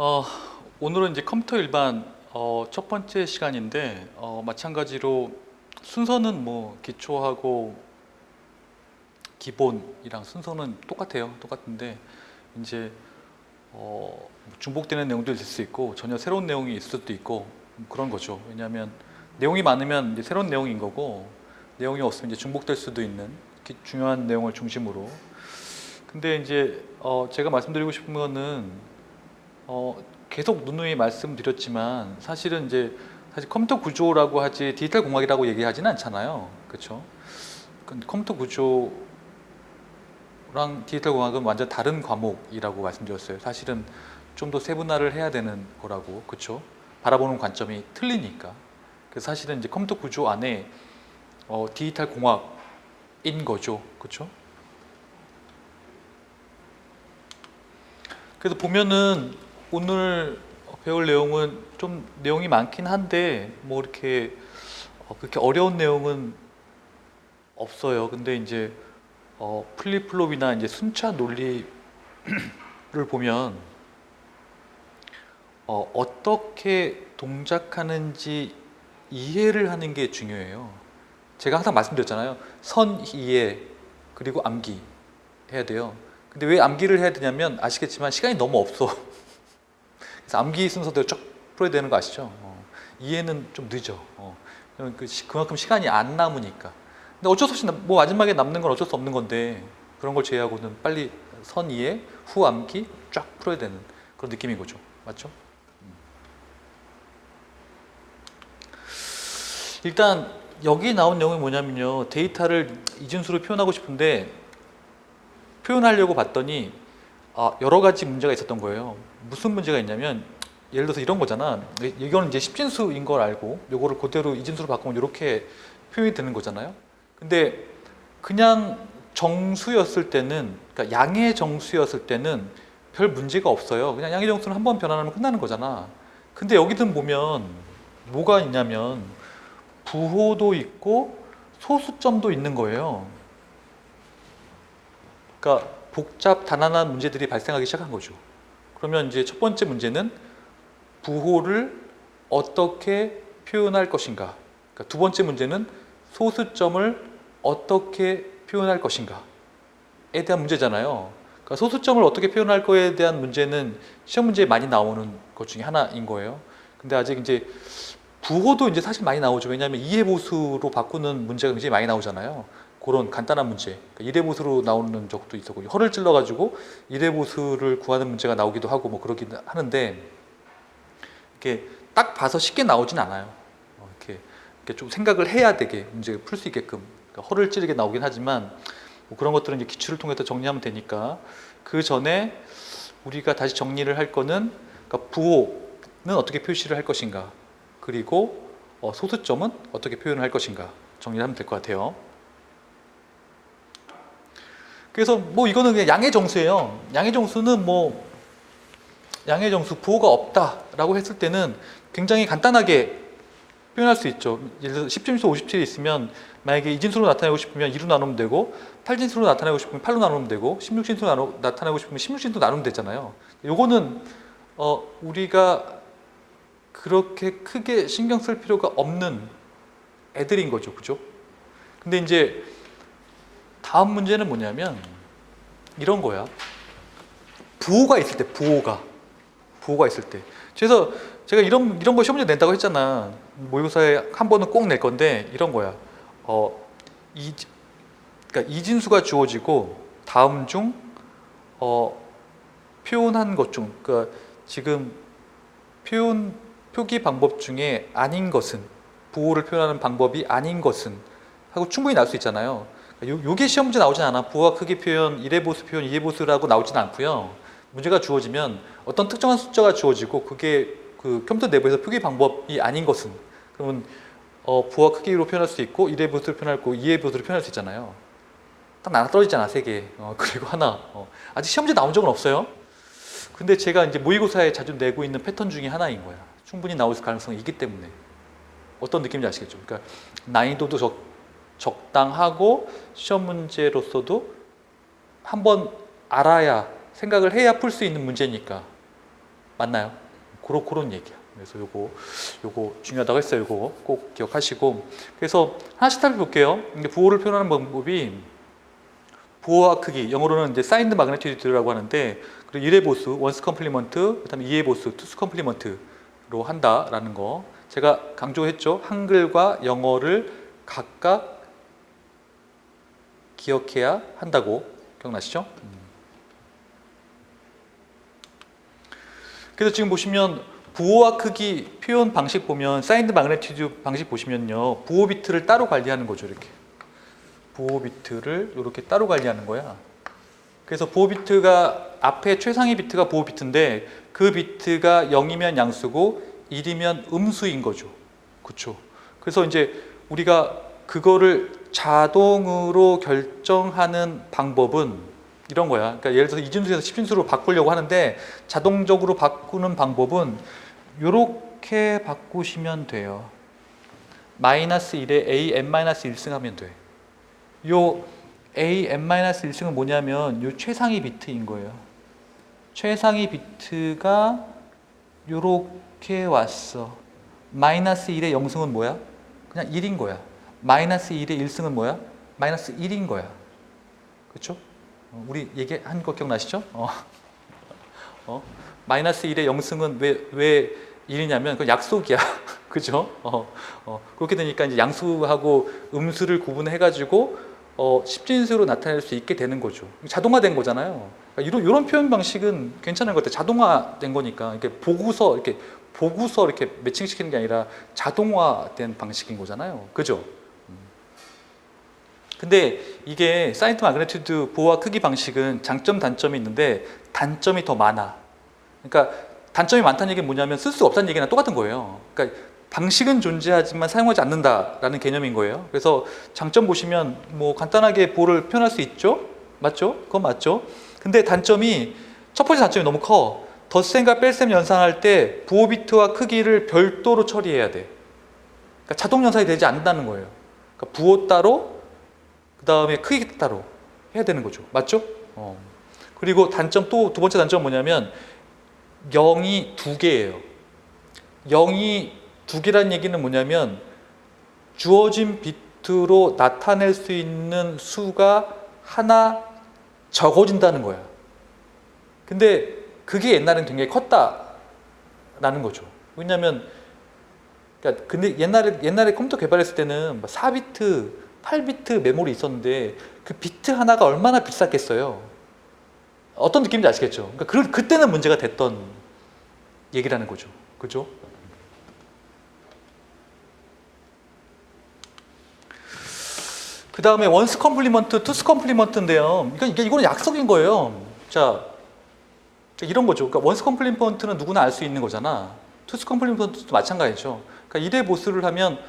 어, 오늘은 이제 컴퓨터 일반 첫 번째 시간인데 마찬가지로 순서는 뭐 기초하고 기본이랑 순서는 똑같아요. 똑같은데 이제 중복되는 내용도 있을 수 있고 전혀 새로운 내용이 있을 수도 있고 그런 거죠. 왜냐하면 내용이 많으면 이제 새로운 내용인 거고 내용이 없으면 이제 중복될 수도 있는 중요한 내용을 중심으로. 근데 이제 제가 말씀드리고 싶은 거는 계속 누누이 말씀드렸지만 사실은 이제 사실 컴퓨터 구조라고 하지 디지털 공학이라고 얘기하지는 않잖아요. 그렇죠? 컴퓨터 구조랑 디지털 공학은 완전 다른 과목이라고 말씀드렸어요. 사실은 좀 더 세분화를 해야 되는 거라고. 그렇죠? 바라보는 관점이 틀리니까. 그래서 사실은 이제 컴퓨터 구조 안에 디지털 공학인 거죠. 그렇죠? 그래서 보면은 오늘 배울 내용은 좀 내용이 많긴 한데 뭐 이렇게 그렇게 어려운 내용은 없어요. 근데 이제 플립플롭이나 이제 순차 논리를 보면 어떻게 동작하는지 이해를 하는 게 중요해요. 제가 항상 말씀드렸잖아요. 선 이해 그리고 암기 해야 돼요. 근데 왜 암기를 해야 되냐면 아시겠지만 시간이 너무 없어. 그래서 암기 순서대로 쭉 풀어야 되는 거 아시죠? 이해는 좀 늦어. 그만큼 시간이 안 남으니까. 근데 어쩔 수 없이 뭐 마지막에 남는 건 어쩔 수 없는 건데 그런 걸 제외하고는 빨리 선 이해, 후 암기 쫙 풀어야 되는 그런 느낌인 거죠. 맞죠? 일단 여기 나온 내용이 뭐냐면요. 데이터를 이진수로 표현하고 싶은데 표현하려고 봤더니 여러 가지 문제가 있었던 거예요. 무슨 문제가 있냐면 예를 들어서 이런 거잖아. 이거는 이제 십진수인 걸 알고 요거를 그대로 이진수로 바꾸면 이렇게 표현이 되는 거잖아요. 근데 그냥 정수였을 때는, 그러니까 양의 정수였을 때는 별 문제가 없어요. 그냥 양의 정수는 한 번 변환하면 끝나는 거잖아. 근데 여기든 보면 뭐가 있냐면 부호도 있고 소수점도 있는 거예요. 그러니까 복잡 단안한 문제들이 발생하기 시작한 거죠. 그러면 이제 첫 번째 문제는 부호를 어떻게 표현할 것인가. 그러니까 두 번째 문제는 소수점을 어떻게 표현할 것인가에 대한 문제잖아요. 그러니까 소수점을 어떻게 표현할 거에 대한 문제는 시험 문제에 많이 나오는 것 중에 하나인 거예요. 근데 아직 이제 부호도 이제 사실 많이 나오죠. 왜냐하면 이해보수로 바꾸는 문제가 굉장히 많이 나오잖아요. 그런 간단한 문제. 그러니까 이해보수로 나오는 적도 있었고, 허를 찔러가지고 이해보수를 구하는 문제가 나오기도 하고 뭐 그러긴 하는데, 이렇게 딱 봐서 쉽게 나오진 않아요. 이렇게 좀 생각을 해야 되게 문제를 풀 수 있게끔. 그러니까 허를 찌르게 나오긴 하지만, 뭐 그런 것들은 이제 기출을 통해서 정리하면 되니까, 그 전에 우리가 다시 정리를 할 거는, 그러니까 부호는 어떻게 표시를 할 것인가, 그리고 소수점은 어떻게 표현을 할 것인가 정리를 하면 될 것 같아요. 그래서 뭐 이거는 그냥 양의 정수예요. 양의 정수는 뭐 양의 정수 부호가 없다라고 했을 때는 굉장히 간단하게 표현할 수 있죠. 예를 들어서 10진수 57이 있으면 만약에 2진수로 나타내고 싶으면 2로 나누면 되고 8진수로 나타내고 싶으면 8로 나누면 되고 16진수로 나타내고 싶으면 16진수로 나누면 되잖아요. 요거는 우리가 그렇게 크게 신경 쓸 필요가 없는 애들인 거죠. 그죠? 근데 이제 다음 문제는 뭐냐면 이런 거야. 부호가 있을 때, 부호가 있을 때. 그래서 제가 이런 거 시험 문제 낸다고 했잖아. 모의고사에 한 번은 꼭 낼 건데 이런 거야. 그러니까 이진수가 주어지고 다음 중 표현한 것 중, 그러니까 지금 표기 방법 중에 아닌 것은, 부호를 표현하는 방법이 아닌 것은 하고 충분히 나올 수 있잖아요. 요게 시험 문제 나오진 않아. 부호와 크기 표현, 일회보수 표현, 이회보수라고 나오진 않고요. 문제가 주어지면 어떤 특정한 숫자가 주어지고 그게 그 컴퓨터 내부에서 표기 방법이 아닌 것은, 그러면 부호와 크기로 표현할 수 있고 일회보수로 표현할 수 있고 이회보수로 표현할 수 있잖아요. 딱 나눠 떨어지잖아, 세 개. 그리고 하나. 아직 시험 문제 나온 적은 없어요. 근데 제가 이제 모의고사에 자주 내고 있는 패턴 중에 하나인 거야. 충분히 나올 가능성이 있기 때문에. 어떤 느낌인지 아시겠죠? 그러니까 난이도도 적당하고 시험 문제로서도 한번 알아야, 생각을 해야 풀 수 있는 문제니까. 맞나요? 그런 얘기야. 그래서 요거 중요하다고 했어요. 요거 꼭 기억하시고. 그래서 하나씩 살펴볼게요. 부호를 표현하는 방법이 부호와 크기, 영어로는 이제 사인드 마그니튜드라고 하는데, 그리고 1의 보수, 원스 컴플리먼트, 그다음에 2의 보수, 투스 컴플리먼트로 한다라는 거. 제가 강조했죠. 한글과 영어를 각각 기억해야 한다고. 기억나시죠? 그래서 지금 보시면 부호와 크기 표현 방식 보면 사인드 마그니튜드 방식 보시면요, 부호 비트를 따로 관리하는 거죠. 이렇게 부호 비트를 이렇게 따로 관리하는 거야. 그래서 부호 비트가 앞에 최상위 비트가 부호 비트인데 그 비트가 0이면 양수고 1이면 음수인 거죠. 그렇죠? 그래서 이제 우리가 그거를 자동으로 결정하는 방법은 이런 거야. 그러니까 예를 들어서 이진수에서 10진수로 바꾸려고 하는데 자동적으로 바꾸는 방법은 이렇게 바꾸시면 돼요. 마이너스 1에 a n-1승 하면 돼. 요 a n-1승은 뭐냐면 요 최상위 비트인 거예요. 최상위 비트가 요렇게 왔어. 마이너스 1의 0승은 뭐야? 그냥 1인 거야. 마이너스 1의 1승은 뭐야? 마이너스 1인 거야. 그렇죠? 우리 얘기한 거 기억나시죠? 마이너스 1의 0승은 왜 1이냐면 그건 약속이야. 그죠? 그렇게 되니까 이제 양수하고 음수를 구분해가지고 10진수로 나타낼 수 있게 되는 거죠. 자동화된 거잖아요. 그러니까 이런 표현 방식은 괜찮은 것 같아요. 자동화된 거니까 이렇게 보고서 이렇게 매칭시키는 게 아니라 자동화된 방식인 거잖아요. 그죠? 근데 이게 사인드 마그니튜드 부호와 크기 방식은 장점 단점이 있는데 단점이 더 많아. 그러니까 단점이 많다는 얘기는 뭐냐면 쓸 수 없다는 얘기랑 똑같은 거예요. 그러니까 방식은 존재하지만 사용하지 않는다라는 개념인 거예요. 그래서 장점 보시면 뭐 간단하게 부호를 표현할 수 있죠. 맞죠? 그건 맞죠. 근데 단점이 첫 번째 단점이 너무 커. 덧셈과 뺄셈 연산할 때 부호 비트와 크기를 별도로 처리해야 돼. 그러니까 자동 연산이 되지 않는다는 거예요. 그러니까 부호 따로 그 다음에 크기 따로 해야 되는 거죠. 맞죠? 그리고 단점 또 두 번째 단점은 뭐냐면 0이 두 개예요. 0이 두 개라는 얘기는 뭐냐면 주어진 비트로 나타낼 수 있는 수가 하나 적어진다는 거야. 근데 그게 옛날엔 굉장히 컸다라는 거죠. 왜냐면 그러니까 근데 옛날에 컴퓨터 개발했을 때는 4비트, 8비트 메모리 있었는데 그 비트 하나가 얼마나 비쌌겠어요. 어떤 느낌인지 아시겠죠? 그러니까 그때는 문제가 됐던 얘기라는 거죠. 그죠? 그 다음에 원스 컴플리먼트, 투스 컴플리먼트인데요. 이거는 약속인 거예요. 자, 이런 거죠. 그러니까 원스 컴플리먼트는 누구나 알 수 있는 거잖아. 투스 컴플리먼트도 마찬가지죠. 그러니까 1의 보수를 하면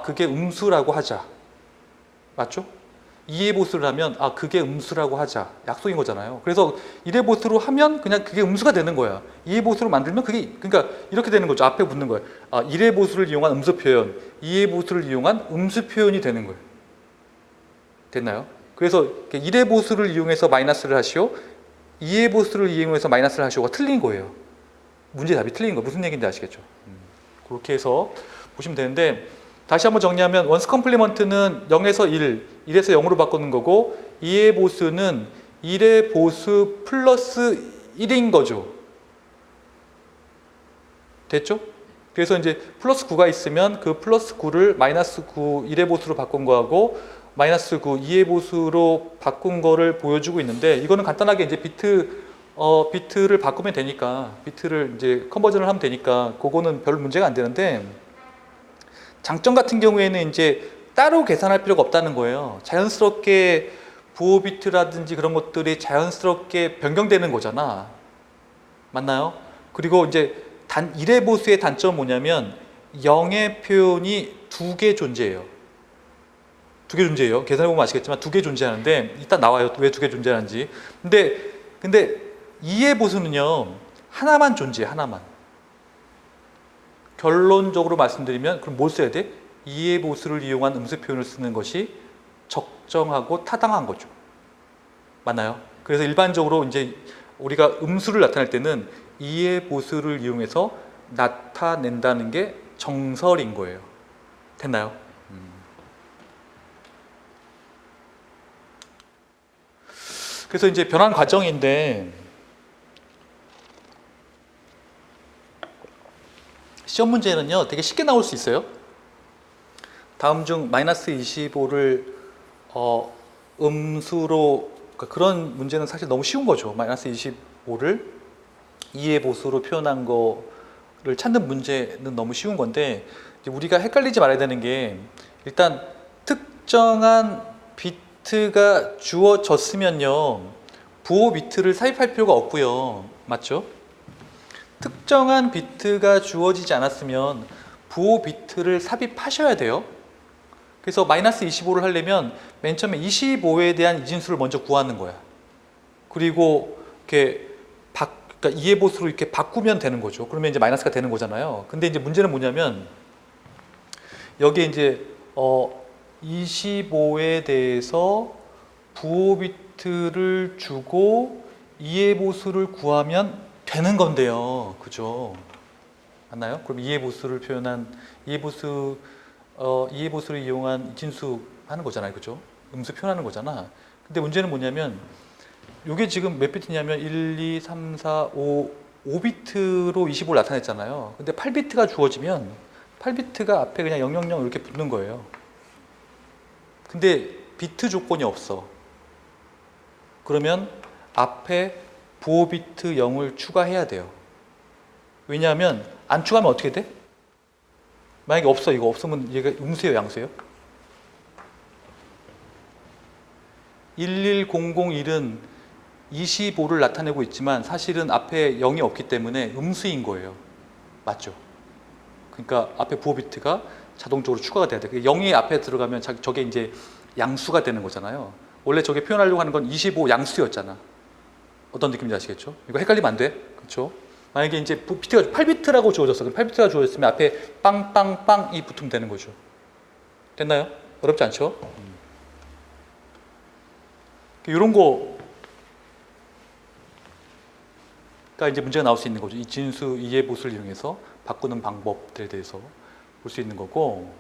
그게 음수라고 하자. 맞죠? 2의 보수를 하면 그게 음수라고 하자. 약속인 거잖아요. 그래서 1의 보수로 하면 그냥 그게 음수가 되는 거야. 2의 보수로 만들면 그러니까 이렇게 되는 거죠. 앞에 붙는 거예요. 1의 보수를 이용한 음수 표현, 2의 보수를 이용한 음수 표현이 되는 거예요. 됐나요? 그래서 1의 보수를 이용해서 마이너스를 하시오, 2의 보수를 이용해서 마이너스를 하시오가 틀린 거예요. 문제 답이 틀린 거. 무슨 얘기인지 아시겠죠? 그렇게 해서 보시면 되는데, 다시 한번 정리하면 원스 컴플리먼트는 0에서 1, 1에서 0으로 바꾸는 거고 2의 보수는 1의 보수 플러스 1인 거죠. 됐죠? 그래서 이제 플러스 9가 있으면 그 플러스 9를 마이너스 9 1의 보수로 바꾼 거하고 마이너스 9 2의 보수로 바꾼 거를 보여주고 있는데, 이거는 간단하게 이제 비트를 바꾸면 되니까, 비트를 이제 컨버전을 하면 되니까 그거는 별 문제가 안 되는데, 장점 같은 경우에는 이제 따로 계산할 필요가 없다는 거예요. 자연스럽게 부호 비트라든지 그런 것들이 자연스럽게 변경되는 거잖아. 맞나요? 그리고 이제 1의 보수의 단점은 뭐냐면 0의 표현이 두 개 존재해요. 두 개 존재해요. 계산해보면 아시겠지만 두 개 존재하는데, 이따 나와요. 왜 두 개 존재하는지. 근데 2의 보수는요, 하나만 존재해, 하나만. 결론적으로 말씀드리면, 그럼 뭘 써야 돼? 2의 보수를 이용한 음수 표현을 쓰는 것이 적정하고 타당한 거죠. 맞나요? 그래서 일반적으로 이제 우리가 음수를 나타낼 때는 이해 보수를 이용해서 나타낸다는 게 정설인 거예요. 됐나요? 그래서 이제 변환 과정인데 시험 문제는요 되게 쉽게 나올 수 있어요. 다음 중 마이너스 25를 음수로, 그러니까 그런 문제는 사실 너무 쉬운 거죠. 마이너스 25를 이해 보수로 표현한 거를 찾는 문제는 너무 쉬운 건데, 이제 우리가 헷갈리지 말아야 되는 게, 일단 특정한 비트가 주어졌으면요 부호 비트를 삽입할 필요가 없고요. 맞죠? 특정한 비트가 주어지지 않았으면 부호 비트를 삽입하셔야 돼요. 그래서 마이너스 25를 하려면 맨 처음에 25에 대한 이진수를 먼저 구하는 거야. 그리고 이렇게 그러니까 이해보수로 이렇게 바꾸면 되는 거죠. 그러면 이제 마이너스가 되는 거잖아요. 근데 이제 문제는 뭐냐면 여기에 이제 25에 대해서 부호 비트를 주고 이해보수를 구하면 되는 건데요. 그죠? 맞나요? 그럼 이해보수를 표현한 이해보수를 이용한 이진수 하는 거잖아요. 그죠? 음수 표현하는 거잖아. 근데 문제는 뭐냐면 이게 지금 몇 비트냐면 1, 2, 3, 4, 5비트로 25를 나타냈잖아요. 근데 8비트가 주어지면 8비트가 앞에 그냥 000 이렇게 붙는 거예요. 근데 비트 조건이 없어. 그러면 앞에 부호 비트 0을 추가해야 돼요. 왜냐하면 안 추가하면 어떻게 돼? 만약에 없어, 이거 없으면 얘가 음수예요, 양수예요? 11001은 25를 나타내고 있지만 사실은 앞에 0이 없기 때문에 음수인 거예요. 맞죠? 그러니까 앞에 부호 비트가 자동적으로 추가가 돼야 돼. 0이 앞에 들어가면 저게 이제 양수가 되는 거잖아요. 원래 저게 표현하려고 하는 건 25 양수였잖아. 어떤 느낌인지 아시겠죠? 이거 헷갈리면 안 돼. 그렇죠? 만약에 이제 비트가 8비트라고 주어졌어. 그럼 8비트가 주어졌으면 앞에 빵빵빵이 붙으면 되는 거죠. 됐나요? 어렵지 않죠? 이런 거가 이제 문제가 나올 수 있는 거죠. 이 진수 이해보수를 이용해서 바꾸는 방법들에 대해서 볼 수 있는 거고,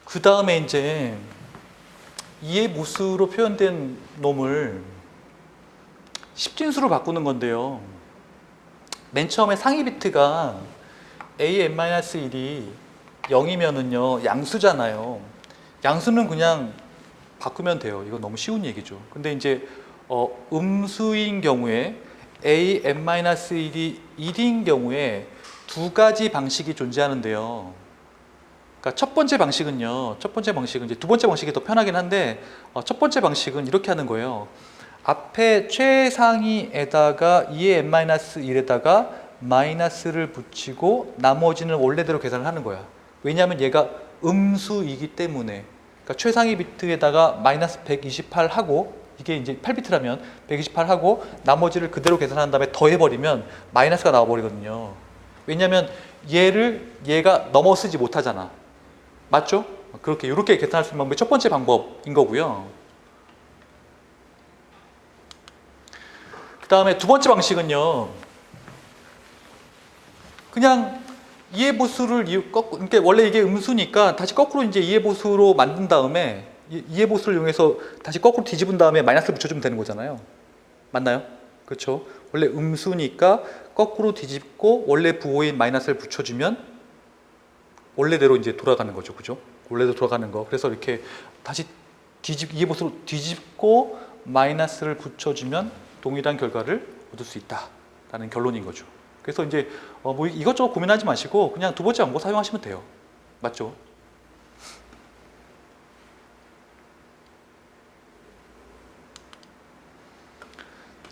그 다음에 이제 이해보수로 표현된 놈을 10진수로 바꾸는 건데요. 맨 처음에 상위 비트가 an-1이 0이면은요 양수잖아요. 양수는 그냥 바꾸면 돼요. 이거 너무 쉬운 얘기죠. 근데 이제 음수인 경우에 an-1이 1인 경우에 두 가지 방식이 존재하는데요. 그러니까 첫 번째 방식은 이제 두 번째 방식이 더 편하긴 한데, 첫 번째 방식은 이렇게 하는 거예요. 앞에 최상위에다가 2n-1에다가 마이너스를 붙이고 나머지는 원래대로 계산을 하는 거야. 왜냐하면 얘가 음수이기 때문에. 그러니까 최상위 비트에다가 마이너스 128 하고, 이게 이제 8비트라면 128 하고 나머지를 그대로 계산한 다음에 더해버리면 마이너스가 나와버리거든요. 왜냐하면 얘가 넘어서지 못하잖아. 맞죠? 이렇게 계산할 수 있는 방법이 첫 번째 방법인 거고요. 그 다음에 두 번째 방식은요, 그냥 이해보수를 그러니까 원래 이게 음수니까 다시 거꾸로 이제 이해보수로 만든 다음에 이해보수를 이용해서 다시 거꾸로 뒤집은 다음에 마이너스를 붙여주면 되는 거잖아요. 맞나요? 그렇죠? 원래 음수니까 거꾸로 뒤집고 원래 부호인 마이너스를 붙여주면 원래대로 이제 돌아가는 거죠. 그죠? 원래대로 돌아가는 거. 그래서 이렇게 다시 이해보수로 뒤집고 마이너스를 붙여주면 동일한 결과를 얻을 수 있다라는 결론인 거죠. 그래서 이제 뭐 이것저것 고민하지 마시고 그냥 두 번째 방법 사용하시면 돼요. 맞죠?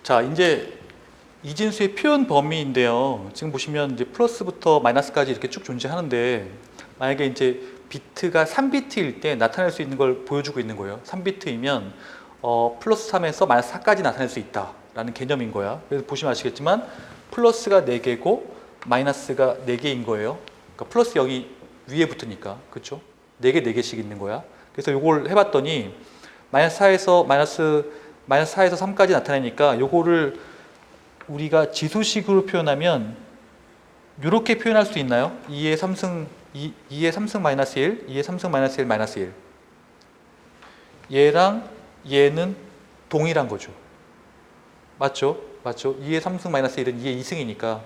자, 이제 이진수의 표현 범위인데요. 지금 보시면 이제 플러스부터 마이너스까지 이렇게 쭉 존재하는데, 만약에 이제 비트가 3비트일 때 나타낼 수 있는 걸 보여주고 있는 거예요. 3비트이면 플러스 3에서 마이너스 4까지 나타낼 수 있다라는 개념인 거야. 그래서 보시면 아시겠지만 플러스가 4개고 마이너스가 4개인 거예요. 그러니까 플러스 0이 위에 붙으니까. 그렇죠? 4개, 4개씩 있는 거야. 그래서 이걸 해봤더니 마이너스 4에서 3까지 나타내니까 요거를 우리가 지수식으로 표현하면 이렇게 표현할 수 있나요? 2의 3승 2의 3승 마이너스 1, 2의 3승 마이너스 1 마이너스 1. 얘랑 얘는 동일한 거죠. 맞죠? 맞죠? 2의 3승 마이너스 1은 2의 2승이니까.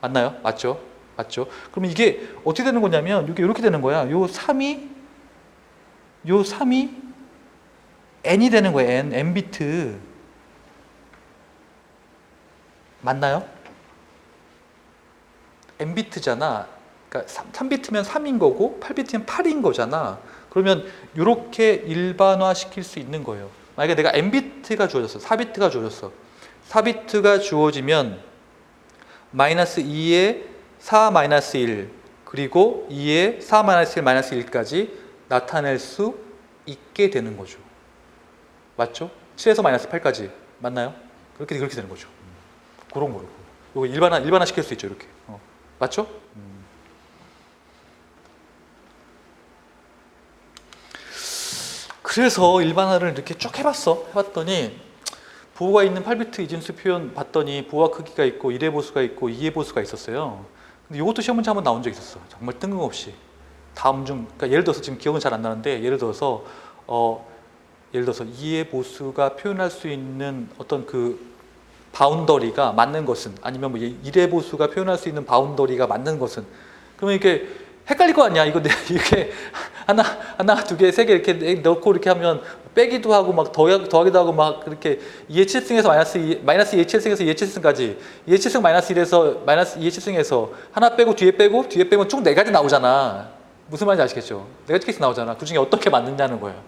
맞나요? 맞죠? 맞죠? 그러면 이게 어떻게 되는 거냐면 이게 이렇게 되는 거야. 요 3이 n이 되는 거예요. n 비트. 맞나요? n 비트잖아. 그러니까 3비트면 3인 거고 8비트면 8인 거잖아. 그러면 이렇게 일반화 시킬 수 있는 거예요. 만약에 내가 n 비트가 주어졌어. 4비트가 주어졌어. 4비트가 주어지면 마이너스 2에 4 마이너스 1 그리고 2에 4 마이너스 1 마이너스 1까지 나타낼 수 있게 되는 거죠. 맞죠? 7에서 마이너스 8까지 맞나요? 그렇게 되는 거죠. 그런 거로. 이거 일반화 시킬 수 있죠. 이렇게. 맞죠? 그래서 일반화를 이렇게 쭉 해봤더니 부호가 있는 8비트 이진수 표현 봤더니 부호와 크기가 있고 1의 보수가 있고 2의 보수가 있었어요. 근데 이것도 시험 문제 한번 나온 적 있었어. 정말 뜬금없이. 다음 중, 그러니까 예를 들어서 지금 기억은 잘 안 나는데 예를 들어서 2의 보수가 표현할 수 있는 어떤 그 바운더리가 맞는 것은 아니면 뭐 1의 보수가 표현할 수 있는 바운더리가 맞는 것은 그러면 이게 헷갈릴 거 아니야. 이게 하나, 두 개, 세 개 이렇게 넣고 이렇게 하면 빼기도 하고 막 더하기도 하고 막 그렇게 2의 7승에서 마이너스 2의 7승에서 2의 7승까지 2의 7승 마이너스 1에서 마이너스 2의 7승에서 하나 빼고 뒤에 빼면 쭉 네 가지 나오잖아. 무슨 말인지 아시겠죠? 네 가지 케이스 나오잖아. 그 중에 어떻게 맞느냐는 거예요.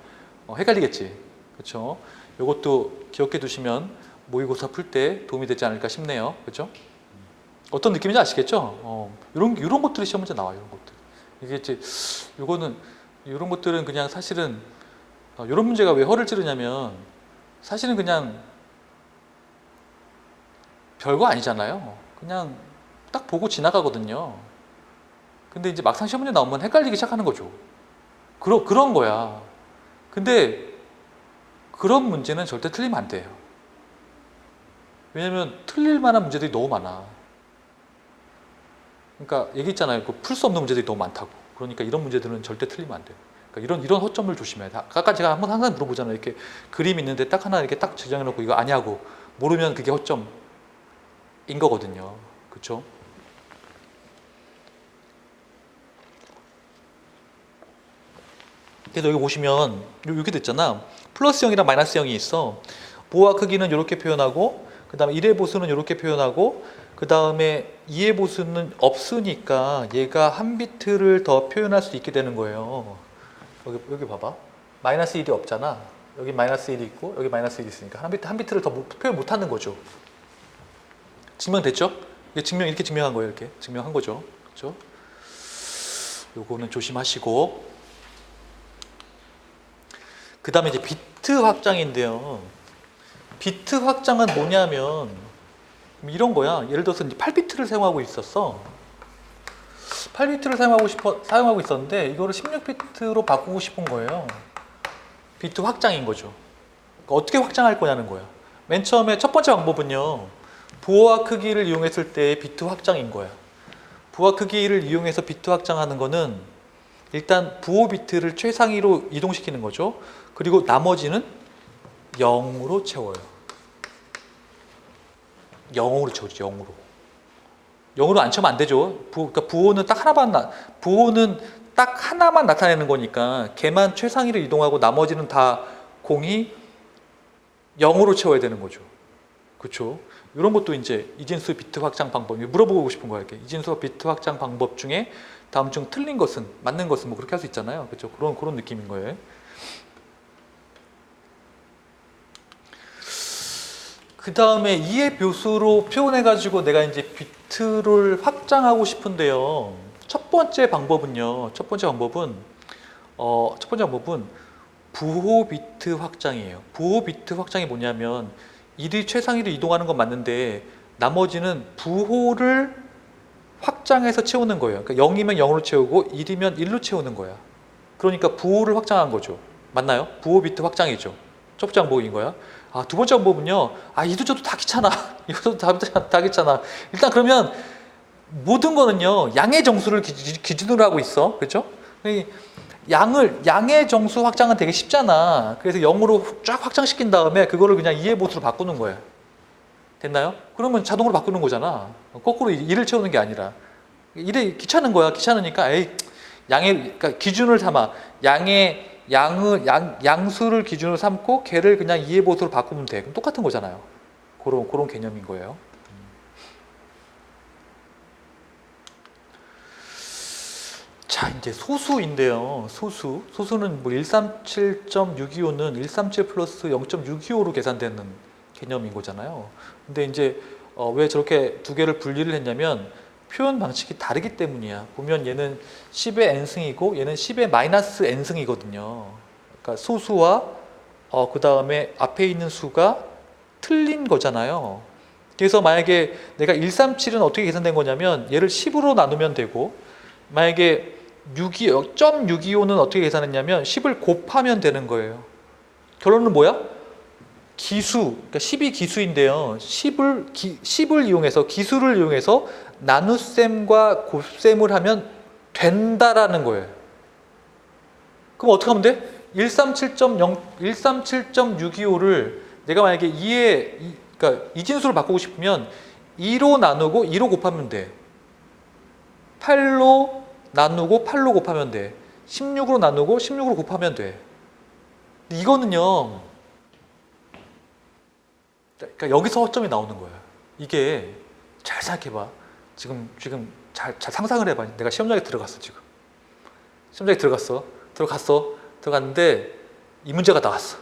헷갈리겠지. 그렇죠? 이것도 기억해 두시면 모의고사 풀 때 도움이 되지 않을까 싶네요. 그렇죠? 어떤 느낌인지 아시겠죠? 이런 것들이 시험 문제 나와요. 이런 것들. 이게 이제 이런 것들은 그냥 사실은 이런 문제가 왜 허를 찌르냐면 사실은 그냥 별거 아니잖아요. 그냥 딱 보고 지나가거든요. 근데 이제 막상 시험 문제 나오면 헷갈리기 시작하는 거죠. 그런 거야. 근데 그런 문제는 절대 틀리면 안 돼요. 왜냐면 틀릴 만한 문제들이 너무 많아. 그러니까 얘기했잖아요. 풀 수 없는 문제들이 너무 많다고. 그러니까 이런 문제들은 절대 틀리면 안 돼요. 그러니까 이런 허점을 조심해야 돼. 아까 제가 항상 물어보잖아요. 이렇게 그림 있는데 딱 하나 이렇게 딱 지정해놓고 이거 아니냐고 모르면 그게 허점인 거거든요. 그렇죠? 그래서 여기 보시면 이렇게 됐잖아. 플러스 0이랑 마이너스 0이 있어. 보호와 크기는 이렇게 표현하고 그 다음에 1의 보수는 이렇게 표현하고 그 다음에 2의 보수는 없으니까 얘가 한 비트를 더 표현할 수 있게 되는 거예요. 여기 봐봐. 마이너스 1이 없잖아. 여기 마이너스 1이 있고 여기 마이너스 1이 있으니까 한 비트를 더 표현 못하는 거죠. 증명됐죠? 이렇게 증명한 거예요. 이렇게 증명한 거죠. 그렇죠? 요거는 조심하시고 그 다음에 이제 비트 확장인데요. 비트 확장은 뭐냐면 이런 거야. 예를 들어서 이제 8비트를 사용하고 있었어. 8비트를 사용하고 있었는데 이거를 16비트로 바꾸고 싶은 거예요. 비트 확장인 거죠. 그러니까 어떻게 확장할 거냐는 거야. 맨 처음에 첫 번째 방법은요. 부호와 크기를 이용했을 때 비트 확장인 거야. 부호와 크기를 이용해서 비트 확장하는 거는 일단 부호 비트를 최상위로 이동시키는 거죠. 그리고 나머지는 0으로 채워요. 0으로 채우죠. 0으로. 0으로 안 채우면 안 되죠. 그러니까 부호는 딱 하나만 나타내는 거니까 걔만 최상위로 이동하고 나머지는 다 공이 0으로 채워야 되는 거죠. 그렇죠? 이런 것도 이제 이진수 비트 확장 방법. 물어보고 싶은 거야. 이렇게. 이진수 비트 확장 방법 중에 다음 중 틀린 것은, 맞는 것은 뭐 그렇게 할 수 있잖아요. 그렇죠? 그런 느낌인 거예요. 그 다음에 2의 묘수로 표현해가지고 내가 이제 비트를 확장하고 싶은데요. 첫 번째 방법은 부호 비트 확장이에요. 부호 비트 확장이 뭐냐면 1이 최상위로 이동하는 건 맞는데 나머지는 부호를 확장해서 채우는 거예요. 그러니까 0이면 0으로 채우고 1이면 1로 채우는 거야. 그러니까 부호를 확장한 거죠. 맞나요? 부호 비트 확장이죠. 첫 번째 방법인 거야. 두 번째 방법은요. 이도 저도 다 귀찮아. 이것도 다 귀찮아. 일단 그러면 모든 거는요. 양의 정수를 기준으로 하고 있어. 그렇죠? 양의 정수 확장은 되게 쉽잖아. 그래서 0으로 쫙 확장시킨 다음에 그거를 그냥 2의 보수로 바꾸는 거예요. 됐나요? 그러면 자동으로 바꾸는 거잖아. 거꾸로 2를 채우는 게 아니라. 1이 귀찮은 거야. 귀찮으니까 그러니까 기준을 삼아 양수를 기준으로 삼고 걔를 그냥 2의 보수로 바꾸면 돼. 그럼 똑같은 거잖아요. 그런 개념인 거예요. 자, 이제 소수인데요. 소수는 뭐 137.625는 137 플러스 0.625로 계산되는 개념인 거잖아요. 근데 이제 왜 저렇게 두 개를 분리를 했냐면 표현 방식이 다르기 때문이야. 보면 얘는 10의 n승이고 얘는 10의 마이너스 n승이거든요. 그러니까 소수와 그 다음에 앞에 있는 수가 틀린 거잖아요. 그래서 만약에 내가 137은 어떻게 계산된 거냐면 얘를 10으로 나누면 되고, 만약에 0.625는 어떻게 계산했냐면 10을 곱하면 되는 거예요. 결론은 뭐야? 그러니까 10이 기수인데요. 10을 이용해서, 기수를 이용해서 나눗셈과 곱셈을 하면 된다라는 거예요. 그럼 어떻게 하면 돼? 137.625를 내가 만약에 그러니까 이진수로 바꾸고 싶으면 2로 나누고 2로 곱하면 돼. 8로 나누고 8로 곱하면 돼. 16으로 나누고 16으로 곱하면 돼. 이거는요, 그러니까 여기서 허점이 나오는 거예요. 이게 잘 생각해봐. 지금 잘 상상을 해봐. 내가 시험장에 들어갔어. 지금 시험장에 들어갔는데 이 문제가 나왔어.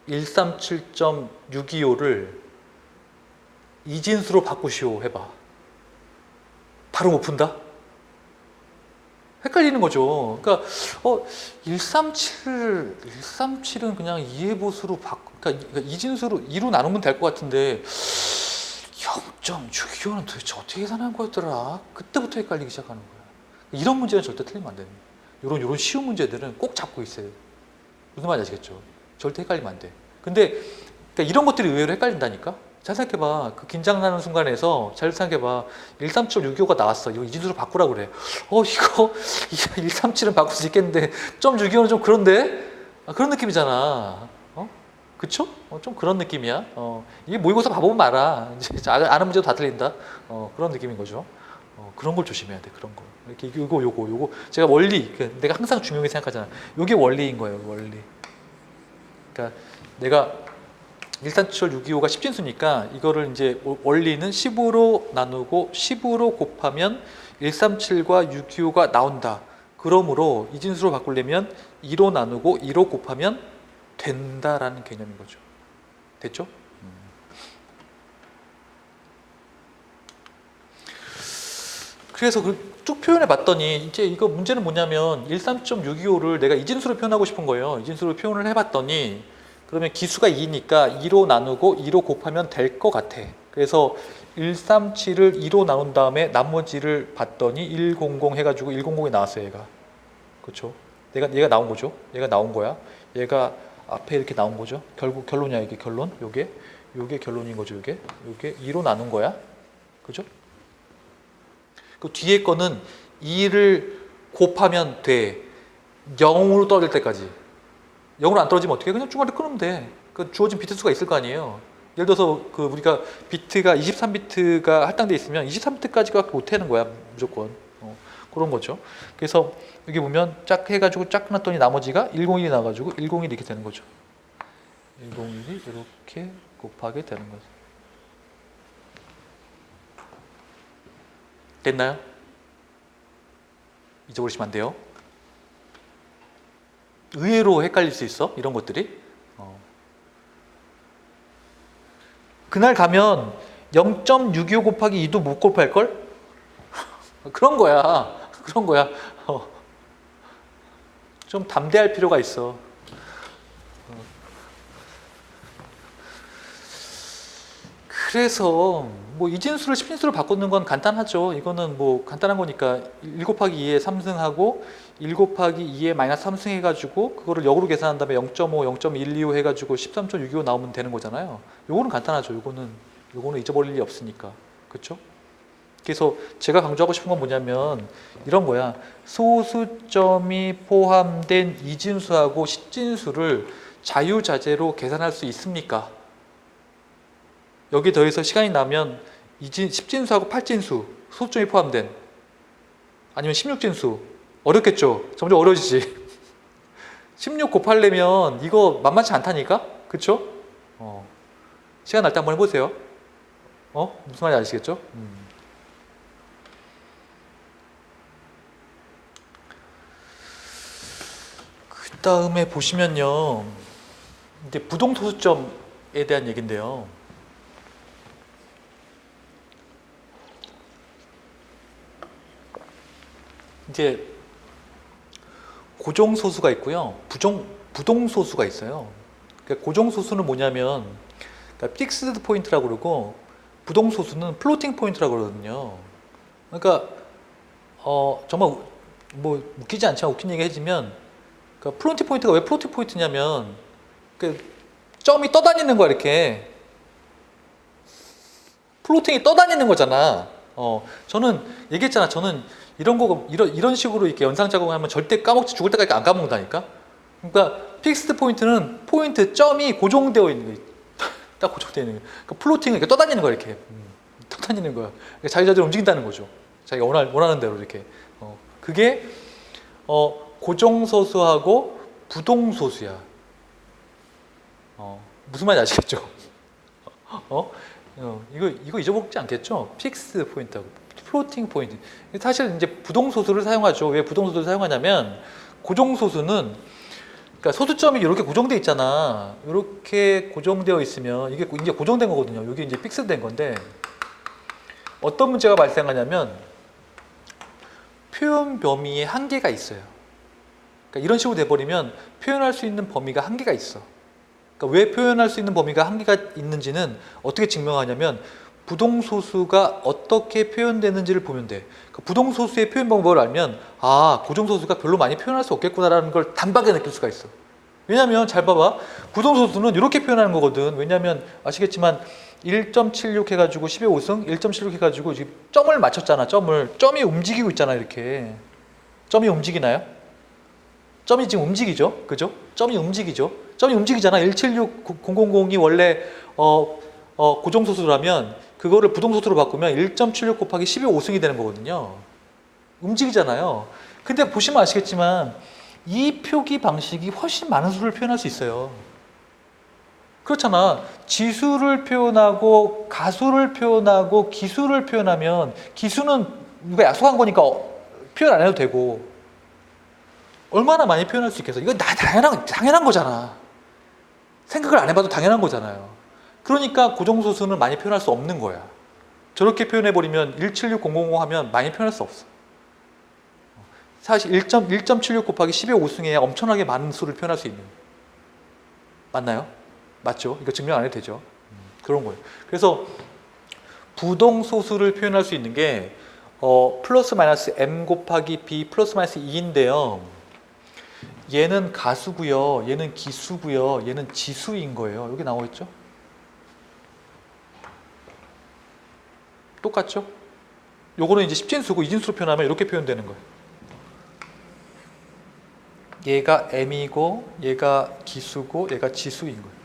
137.625를 이진수로 바꾸시오 해봐. 바로 못 푼다? 헷갈리는 거죠. 그러니까 137은 그냥 2의 보수로 그러니까 이진수로 2로 나누면 될 것 같은데 0.625는 도대체 어떻게 계산한 거였더라? 그때부터 헷갈리기 시작하는 거야. 이런 문제는 절대 틀리면 안 됩니다. 이런 쉬운 문제들은 꼭 잡고 있어요. 무슨 말인지 아시겠죠? 절대 헷갈리면 안 돼. 근데 그러니까 이런 것들이 의외로 헷갈린다니까? 잘 생각해봐. 그 긴장나는 순간에서 잘 생각해봐. 137.625가 나왔어. 이거 이진수로 바꾸라고 그래. 이거 137은 바꿀 수 있겠는데 0.625는 좀 그런데? 그런 느낌이잖아. 그쵸? 좀 그런 느낌이야. 이게 모의고사 봐보면 알아. 이제 아는 문제도 다 틀린다. 그런 느낌인 거죠. 그런 걸 조심해야 돼. 그런 거. 이렇게 요거. 제가 원리. 내가 항상 중요하게 생각하잖아. 요게 원리인 거예요. 원리. 그러니까 내가 137.625가 10진수니까 이거를 이제 원리는 10으로 나누고 10으로 곱하면 137과 625가 나온다. 그러므로 이진수로 바꾸려면 2로 나누고 2로 곱하면 된다라는 개념인 거죠. 됐죠? 그래서 쭉 표현해 봤더니 이제 이거 문제는 뭐냐면 137.625를 내가 이진수로 표현하고 싶은 거예요. 이진수로 표현을 해봤더니 그러면 기수가 2니까 2로 나누고 2로 곱하면 될 것 같아. 그래서 137을 2로 나눈 다음에 나머지를 봤더니 100 해가지고 100이 나왔어요. 얘가. 그렇죠? 얘가 나온 거죠. 얘가 나온 거야. 얘가 앞에 이렇게 나온 거죠. 결국 결론이야. 이게 결론. 요게 결론인 거죠. 요게 2로 나눈 거야. 그죠? 그 뒤에 거는 2를 곱하면 돼. 0으로 떨어질 때까지. 0으로 안 떨어지면 어떻게 해? 그냥 중간에 끊으면 돼. 그 주어진 비트 수가 있을 거 아니에요. 예를 들어서 우리가 비트가 23비트가 할당돼 있으면 23비트까지가 못 하는 거야. 무조건. 그런 거죠. 그래서 여기 보면 짝 해가지고 짝 끊었더니 나머지가 101이 나와가지고 101 이렇게 되는 거죠. 101이 이렇게 곱하게 되는 거죠. 됐나요? 잊어버리시면 안 돼요. 의외로 헷갈릴 수 있어. 이런 것들이. 그날 가면 0.625 곱하기 2도 못 곱할걸? 그런 거야. 좀 담대할 필요가 있어. 그래서 뭐 이진수를 10진수로 바꾸는 건 간단하죠. 이거는 뭐 간단한 거니까 1 곱하기 2에 3승하고 1 곱하기 2에 마이너스 3승 해가지고 그거를 역으로 계산한 다음에 0.5, 0.125 해가지고 13.625 나오면 되는 거잖아요. 요거는 간단하죠. 요거는 잊어버릴 일이 없으니까. 그렇죠? 그래서 제가 강조하고 싶은 건 뭐냐면 이런 거야. 소수점이 포함된 이진수하고 10진수를 자유자재로 계산할 수 있습니까? 여기 더해서 시간이 나면 10진수하고 8진수 소수점이 포함된 아니면 16진수 어렵겠죠? 점점 어려워지지. 16 곱하려면 이거 만만치 않다니까? 그쵸? 시간 날 때 한번 해보세요. 무슨 말인지 아시겠죠? 그 다음에 보시면요. 이제 부동소수점에 대한 얘기인데요. 이제 고정소수가 있고요. 부동소수가 있어요. 그러니까 고정소수는 뭐냐면 그러니까 픽스드 포인트라고 그러고 부동소수는 플로팅 포인트라고 그러거든요. 그러니까 정말 뭐 웃기지 않지만 웃긴 얘기 해주면 그러니까 플로팅 포인트가 왜 플로팅 포인트냐면 그 점이 떠다니는 거야 이렇게. 플로팅이 떠다니는 거잖아. 저는 얘기했잖아. 저는 이런 식으로 이렇게 연상 작업하면 절대 까먹지 죽을 때까지 안 까먹는다니까. 그러니까 픽스드 포인트는 점이 고정되어 있는 거예요. 딱 고정되어 있는 거예요. 그러니까 플로팅은 이렇게 떠다니는 거야 이렇게. 떠다니는 거야. 그러니까 자기자기로 움직인다는 거죠. 자기가 원하는 대로 이렇게. 그게 고정소수하고 부동소수야. 무슨 말인지 아시겠죠? 이거 잊어먹지 않겠죠? 픽스 포인트하고 플로팅 포인트. 사실 이제 부동소수를 사용하죠. 왜 부동소수를 사용하냐면 고정소수는 그러니까 소수점이 이렇게 고정되어 있잖아. 이렇게 고정되어 있으면 이게 이제 고정된 거거든요. 이게 이제 픽스된 건데 어떤 문제가 발생하냐면 표현 범위에 한계가 있어요. 그러니까 이런 식으로 돼버리면 표현할 수 있는 범위가 한계가 있어. 그러니까 왜 표현할 수 있는 범위가 한계가 있는지는 어떻게 증명하냐면 부동소수가 어떻게 표현되는지를 보면 돼. 그러니까 부동소수의 표현 방법을 알면 고정소수가 별로 많이 표현할 수 없겠구나라는 걸 단박에 느낄 수가 있어. 왜냐면 잘 봐봐. 부동소수는 이렇게 표현하는 거거든. 왜냐면 아시겠지만 1.76 해가지고 10의 5승 1.76 해가지고 지금 점을 맞췄잖아. 점이 움직이고 있잖아. 이렇게 점이 움직이나요? 점이 지금 움직이죠. 그죠? 점이 움직이죠. 점이 움직이잖아. 176000이 원래 고정소수라면 그거를 부동소수로 바꾸면 1.76 곱하기 10의 5승이 되는 거거든요. 움직이잖아요. 근데 보시면 아시겠지만 이 표기 방식이 훨씬 많은 수를 표현할 수 있어요. 그렇잖아. 지수를 표현하고 가수를 표현하고 기수를 표현하면 기수는 누가 약속한 거니까 표현 안 해도 되고 얼마나 많이 표현할 수 있겠어. 이건 당연한 거잖아. 생각을 안 해봐도 당연한 거잖아요. 그러니까 고정소수는 많이 표현할 수 없는 거야. 저렇게 표현해버리면 176,000 하면 많이 표현할 수 없어. 사실 1.76 곱하기 10의 5승에 엄청나게 많은 수를 표현할 수 있는. 맞나요? 맞죠? 이거 증명 안 해도 되죠? 그런 거예요. 그래서 부동소수를 표현할 수 있는 게 플러스 마이너스 m 곱하기 b 플러스 마이너스 2인데요. 얘는 가수고요. 얘는 기수고요. 얘는 지수인 거예요. 여기 나와 있죠? 똑같죠? 요거는 이제 10진수고 2진수로 표현하면 이렇게 표현되는 거예요. 얘가 m이고 얘가 기수고 얘가 지수인 거예요.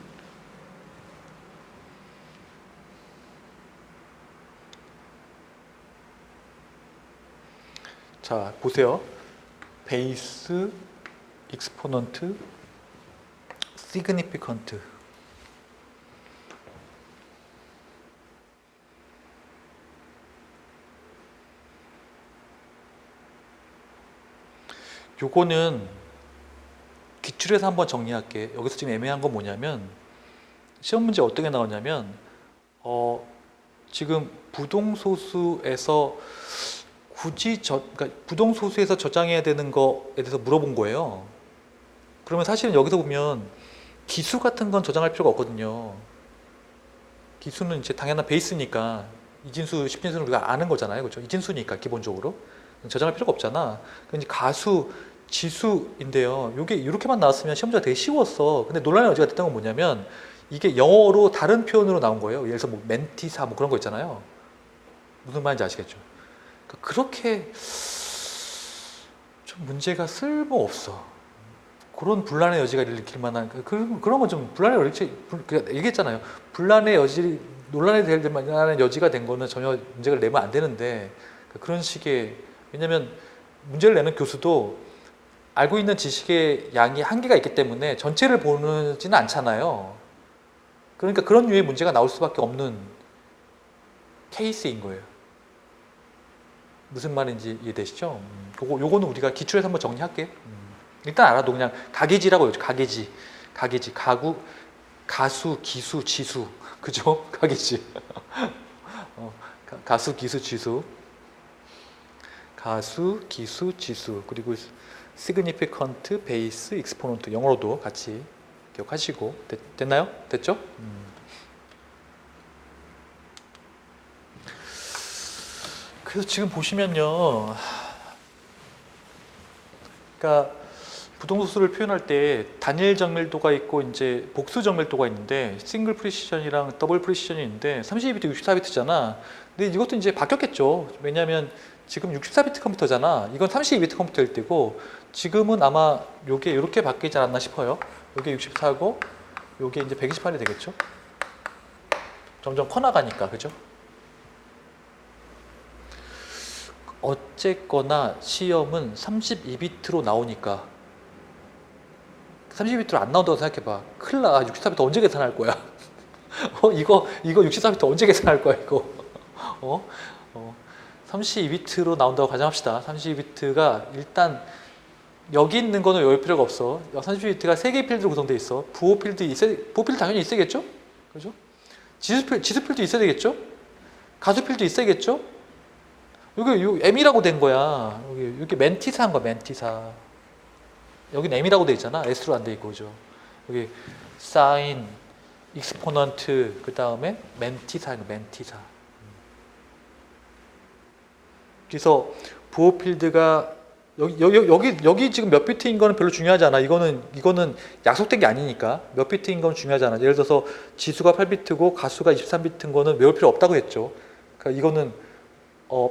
자, 보세요. 베이스, 익스포넌트, 시그니피컨트. 요거는 기출에서 한번 정리할게. 여기서 지금 애매한 건 뭐냐면 시험 문제 어떻게 나오냐면 지금 부동소수에서 굳이 그러니까 부동소수에서 저장해야 되는 거에 대해서 물어본 거예요. 그러면 사실은 여기서 보면 기수 같은 건 저장할 필요가 없거든요. 기수는 이제 당연한 베이스니까 이진수, 십진수는 우리가 아는 거잖아요. 그렇죠? 이진수니까 기본적으로 저장할 필요가 없잖아. 근데 가수, 지수인데요. 이게 이렇게만 나왔으면 시험 문제가 되게 쉬웠어. 근데 논란의 여지가 됐던 건 뭐냐면 이게 영어로 다른 표현으로 나온 거예요. 예를 들어서 뭐 멘티사 뭐 그런 거 있잖아요. 무슨 말인지 아시겠죠? 그러니까 그렇게 좀 문제가 쓸모없어. 그런 분란의 여지가 일으킬 만한 그런 건 좀 분란의 여지 얘기했잖아요. 분란의 여지 논란이 될 만한 여지가 된 거는 전혀 문제를 내면 안 되는데 그런 식의 왜냐하면 문제를 내는 교수도 알고 있는 지식의 양이 한계가 있기 때문에 전체를 보지는 않잖아요. 그러니까 그런 류의 문제가 나올 수밖에 없는 케이스인 거예요. 무슨 말인지 이해되시죠? 요거는 우리가 기출에서 한번 정리할게. 일단 알아도 그냥 가계지라고 해요. 가계지, 가구, 가수, 기수, 지수, 그죠? 가계지. 가수, 기수, 지수, 가수, 기수, 지수, 그리고 significant, base, exponent 영어로도 같이 기억하시고 됐나요? 됐죠? 그래서 지금 보시면요, 그러니까 부동소수를 표현할 때 단일 정밀도가 있고 이제 복수 정밀도가 있는데 싱글 프리시전이랑 더블 프리시전이 있는데 32비트, 64비트잖아. 근데 이것도 이제 바뀌었겠죠. 왜냐하면 지금 64비트 컴퓨터잖아. 이건 32비트 컴퓨터일 때고 지금은 아마 요게 이렇게 바뀌지 않았나 싶어요. 요게 64고 요게 이제 128이 되겠죠. 점점 커나가니까, 그죠? 어쨌거나 시험은 32비트로 나오니까 32비트로 안 나온다고 생각해봐. 큰일 나. 64비트 언제 계산할 거야? 이거 64비트 언제 계산할 거야, 이거? 32비트로 나온다고 가정합시다. 32비트가 일단 여기 있는 거는 외울 필요가 없어. 32비트가 3개의 필드로 구성되어 있어. 부호 필드 당연히 있어야겠죠? 그죠? 지수 필드 있어야 되겠죠? 가수 필드 있어야겠죠? 여기 M이라고 된 거야. 여기 멘티사 한 거야, 멘티사. 여기는 M이라고 돼 있잖아. S로 안 돼 있고, 그죠? 여기 사인, 익스포넌트, 그 다음에 멘티사, 멘티사. 그래서 부호 필드가 여기 지금 몇 비트인 거는 별로 중요하지 않아. 이거는 약속된 게 아니니까. 몇 비트인 건 중요하지 않아. 예를 들어서 지수가 8비트고 가수가 23비트인 거는 외울 필요 없다고 했죠. 그러니까 이거는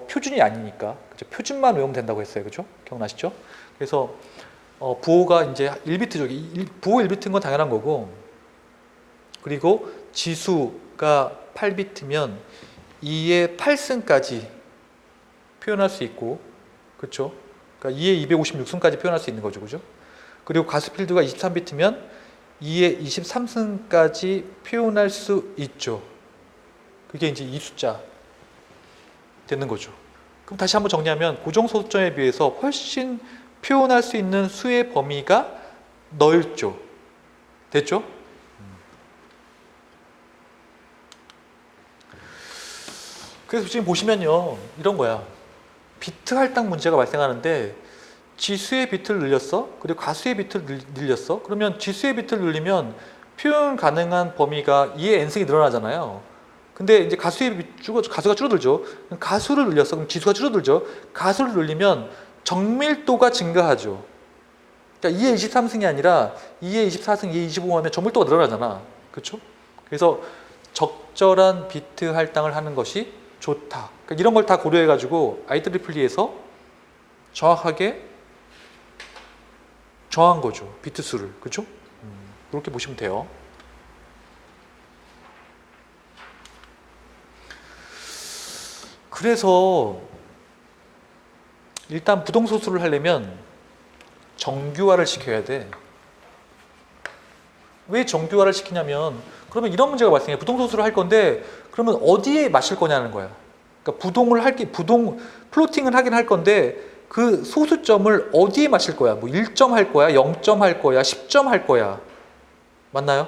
표준이 아니니까. 그죠? 표준만 외우면 된다고 했어요. 그죠? 기억나시죠? 그래서 부호가 이제 1비트죠. 부호 1비트인 건 당연한 거고, 그리고 지수가 8비트면 2의 8승까지 표현할 수 있고, 그렇죠? 그러니까 2의 256승까지 표현할 수 있는 거죠, 그죠? 그리고 가수 필드가 23비트면 2의 23승까지 표현할 수 있죠. 그게 이제 이 숫자 되는 거죠. 그럼 다시 한번 정리하면 고정소수점에 비해서 훨씬 표현할 수 있는 수의 범위가 넓죠. 됐죠? 그래서 지금 보시면요, 이런 거야. 비트 할당 문제가 발생하는데 지수의 비트를 늘렸어? 그리고 가수의 비트를 늘렸어? 그러면 지수의 비트를 늘리면 표현 가능한 범위가 2의 n승이 늘어나잖아요. 근데 이제 가수가 줄어들죠. 가수를 늘렸어. 그럼 지수가 줄어들죠. 가수를 늘리면 정밀도가 증가하죠. 그러니까 2의 23승이 아니라 2의 24승, 2의 25 하면 정밀도가 늘어나잖아. 그렇죠? 그래서 적절한 비트 할당을 하는 것이 좋다. 그러니까 이런 걸 다 고려해가지고 IEEE에서 정확하게 정한 거죠. 비트 수를. 그렇죠? 그렇게 보시면 돼요. 그래서 일단 부동소수를 하려면 정규화를 시켜야 돼. 왜 정규화를 시키냐면 그러면 이런 문제가 발생해. 부동소수를 할 건데 그러면 어디에 맞출 거냐는 거야. 그러니까 플로팅을 하긴 할 건데 그 소수점을 어디에 맞출 거야. 뭐 1점 할 거야, 0점 할 거야, 10점 할 거야. 맞나요?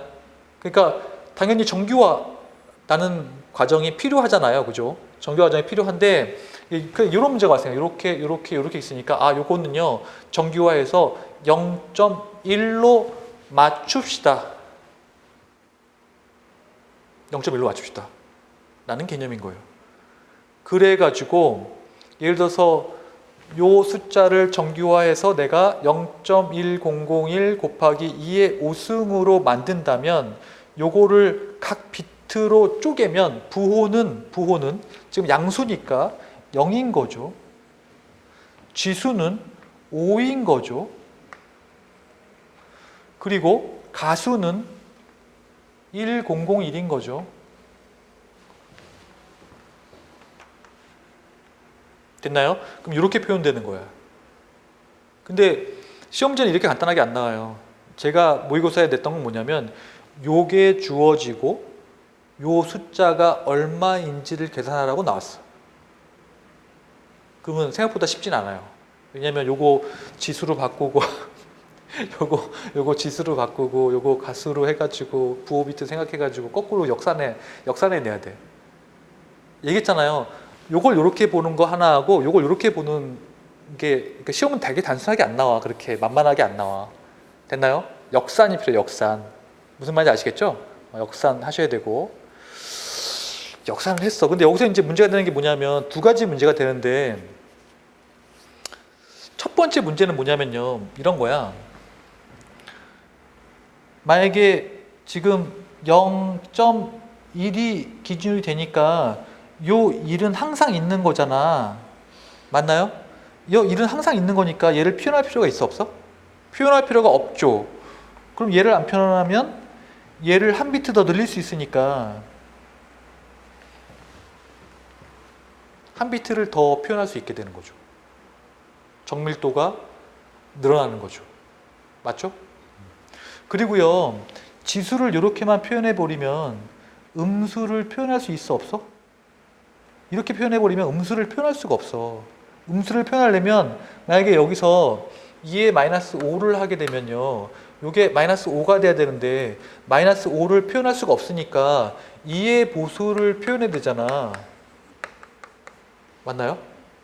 그러니까 당연히 정규화라는 과정이 필요하잖아요. 그죠? 정규화 과정이 필요한데 이런 문제가 발생해요. 이렇게 있으니까 요거는요. 정규화해서 0.1로 맞춥시다. 0.1로 맞춥시다. 라는 개념인 거예요. 그래가지고 예를 들어서 요 숫자를 정규화해서 내가 0.1001 곱하기 2의 5승으로 만든다면 요거를 각 비트로 쪼개면 부호는 지금 양수니까 0인 거죠. 지수는 5인 거죠. 그리고 가수는 1001인 거죠. 됐나요? 그럼 이렇게 표현되는 거야. 근데 시험지는 이렇게 간단하게 안 나와요. 제가 모의고사에 냈던 건 뭐냐면 요게 주어지고 요 숫자가 얼마인지를 계산하라고 나왔어. 그러면 생각보다 쉽진 않아요. 왜냐면 요거 지수로 바꾸고 요거 지수로 바꾸고 요거 가수로 해가지고 부호 비트 생각해가지고 거꾸로 역산해 내야 돼. 얘기했잖아요. 요걸 요렇게 보는 거 하나하고 요걸 요렇게 보는 게 그러니까 시험은 되게 단순하게 안 나와. 그렇게 만만하게 안 나와. 됐나요? 역산이 필요해요. 역산. 무슨 말인지 아시겠죠? 역산 하셔야 되고 역산을 했어. 근데 여기서 이제 문제가 되는 게 뭐냐면 두 가지 문제가 되는데 첫 번째 문제는 뭐냐면요. 이런 거야. 만약에 지금 0.1이 기준이 되니까 요 1은 항상 있는 거잖아. 맞나요? 요 1은 항상 있는 거니까 얘를 표현할 필요가 있어 없어? 표현할 필요가 없죠. 그럼 얘를 안 표현하면 얘를 한 비트 더 늘릴 수 있으니까 한 비트를 더 표현할 수 있게 되는 거죠. 정밀도가 늘어나는 거죠. 맞죠? 그리고요, 지수를 이렇게만 표현해 버리면 음수를 표현할 수 있어 없어? 이렇게 표현해 버리면 음수를 표현할 수가 없어. 음수를 표현하려면 만약에 여기서 2에 마이너스 5를 하게 되면요, 이게 마이너스 5가 돼야 되는데 마이너스 5를 표현할 수가 없으니까 2의 보수를 표현해야 되잖아. 맞나요?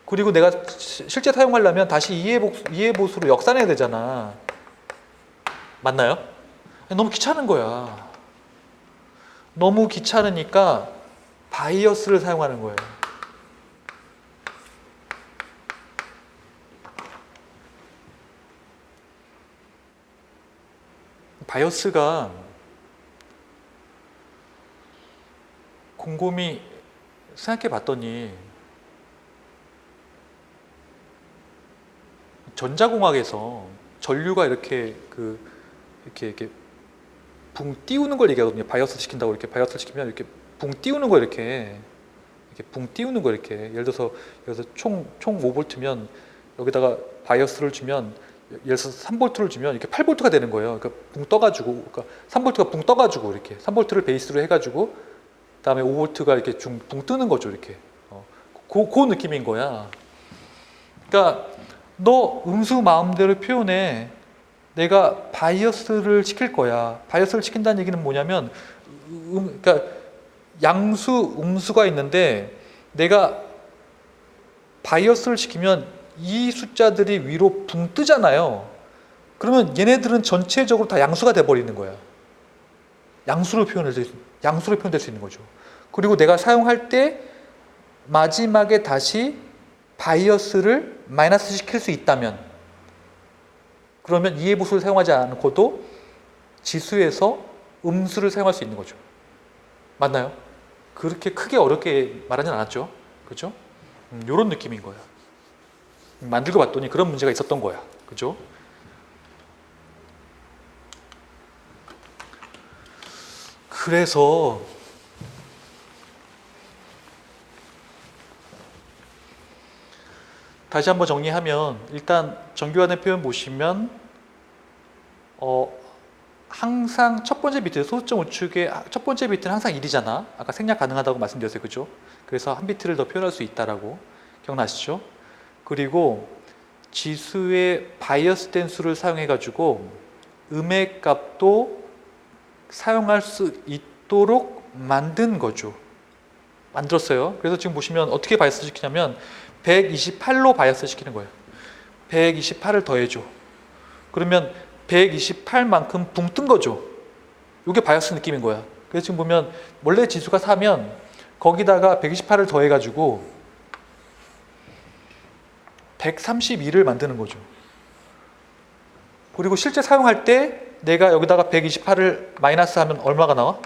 그리고 내가 실제 사용하려면 다시 2의 보수로 역산해야 되잖아. 맞나요? 너무 귀찮은 거야. 너무 귀찮으니까 바이어스를 사용하는 거예요. 바이어스가 곰곰이 생각해 봤더니 전자공학에서 전류가 이렇게 이렇게 붕 띄우는 걸 얘기하거든요. 바이어스 시킨다고 이렇게 바이어스 시키면 이렇게 붕 띄우는 거 이렇게 붕 띄우는 거 이렇게 예를 들어서 총 5볼트면 여기다가 바이어스를 주면 예를 들어서 3볼트를 주면 이렇게 8볼트가 되는 거예요. 그러니까 붕 떠가지고 그러니까 3볼트가 붕 떠가지고 이렇게 3볼트를 베이스로 해가지고 그다음에 5볼트가 이렇게 붕 뜨는 거죠. 이렇게 그 느낌인 거야. 그러니까 너 음수 마음대로 표현해. 내가 바이어스를 시킬 거야. 바이어스를 시킨다는 얘기는 뭐냐면 그러니까 양수, 음수가 있는데 내가 바이어스를 시키면 이 숫자들이 위로 붕 뜨잖아요. 그러면 얘네들은 전체적으로 다 양수가 돼버리는 거야. 양수로 표현될 수 있는 거죠. 그리고 내가 사용할 때 마지막에 다시 바이어스를 마이너스 시킬 수 있다면 그러면 이해 보수를 사용하지 않고도 지수에서 음수를 사용할 수 있는 거죠. 맞나요? 그렇게 크게 어렵게 말하진 않았죠. 그죠? 이런 느낌인 거야. 만들고 봤더니 그런 문제가 있었던 거야. 그죠? 그래서 다시 한번 정리하면 일단 정규화된 표현 보시면 항상 첫 번째 비트, 소수점 우측의 첫 번째 비트는 항상 1이잖아. 아까 생략 가능하다고 말씀드렸어요. 그죠? 그래서 한 비트를 더 표현할 수 있다라고 기억나시죠? 그리고 지수의 바이어스 된 수를 사용해 가지고 음의 값도 사용할 수 있도록 만든 거죠. 만들었어요. 그래서 지금 보시면 어떻게 바이어스 시키냐면 128로 바이어스 시키는 거예요. 128을 더해줘. 그러면 128만큼 붕 뜬 거죠. 이게 바이어스 느낌인 거야. 그래서 지금 보면 원래 지수가 4면 거기다가 128을 더해가지고 132를 만드는 거죠. 그리고 실제 사용할 때 내가 여기다가 128을 마이너스 하면 얼마가 나와?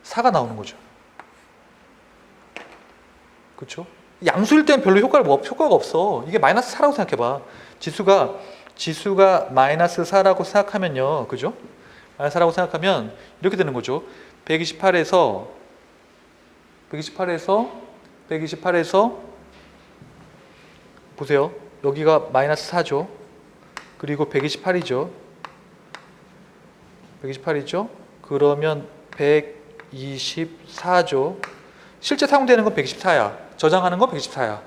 4가 나오는 거죠. 그렇죠? 양수일 때는 별로 효과가 없어. 이게 마이너스 4라고 생각해봐. 지수가 마이너스 4라고 생각하면요. 그죠? 마이너스 4라고 생각하면 이렇게 되는 거죠. 128에서 보세요. 여기가 마이너스 4죠. 그리고 128이죠. 그러면 124죠. 실제 사용되는 건 124야. 저장하는 건 124야.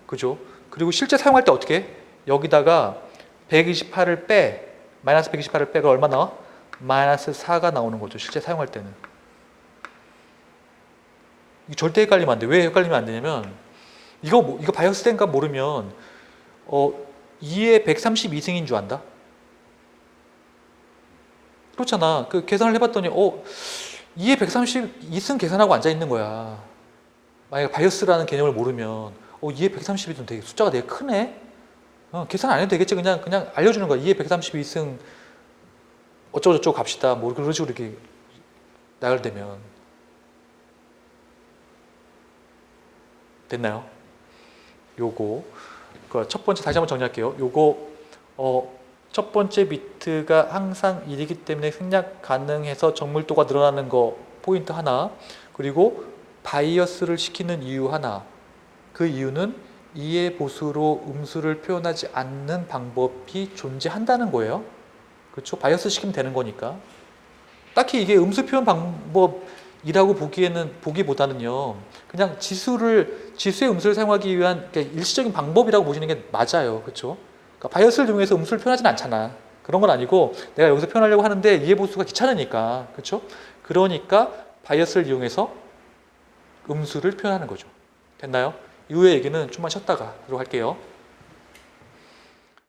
그죠? 그리고 실제 사용할 때 어떻게 해? 여기다가 128을 마이너스 128을 빼가 얼마 나와? 마이너스 4가 나오는 거죠. 실제 사용할 때는. 이거 절대 헷갈리면 안 돼. 왜 헷갈리면 안 되냐면 이거 바이오스 땐가 모르면 2의 132승인 줄 안다? 그렇잖아. 그 계산을 해봤더니 2의 132승 계산하고 앉아 있는 거야. 만약에 바이오스라는 개념을 모르면 2의 132는 되게 숫자가 되게 크네. 계산 안 해도 되겠지. 그냥 알려주는 거야. 2의 132승 어쩌고저쩌고 갑시다. 뭐 그런 식으로 이렇게 나열되면 됐나요? 요거 첫 번째 다시 한번 정리할게요. 요거 첫 번째 비트가 항상 1이기 때문에 생략 가능해서 정밀도가 늘어나는 거 포인트 하나. 그리고 바이어스를 시키는 이유 하나. 그 이유는 2의 보수로 음수를 표현하지 않는 방법이 존재한다는 거예요. 그렇죠? 바이어스 시키면 되는 거니까. 딱히 이게 음수 표현 방법이라고 보기보다는요. 그냥 지수의 음수를 사용하기 위한 일시적인 방법이라고 보시는 게 맞아요. 그렇죠? 그러니까 바이어스를 이용해서 음수를 표현하진 않잖아. 그런 건 아니고 내가 여기서 표현하려고 하는데 2의 보수가 귀찮으니까. 그렇죠? 그러니까 바이어스를 이용해서 음수를 표현하는 거죠. 됐나요? 이후의 얘기는 좀만 쉬었다가 하도록 할게요.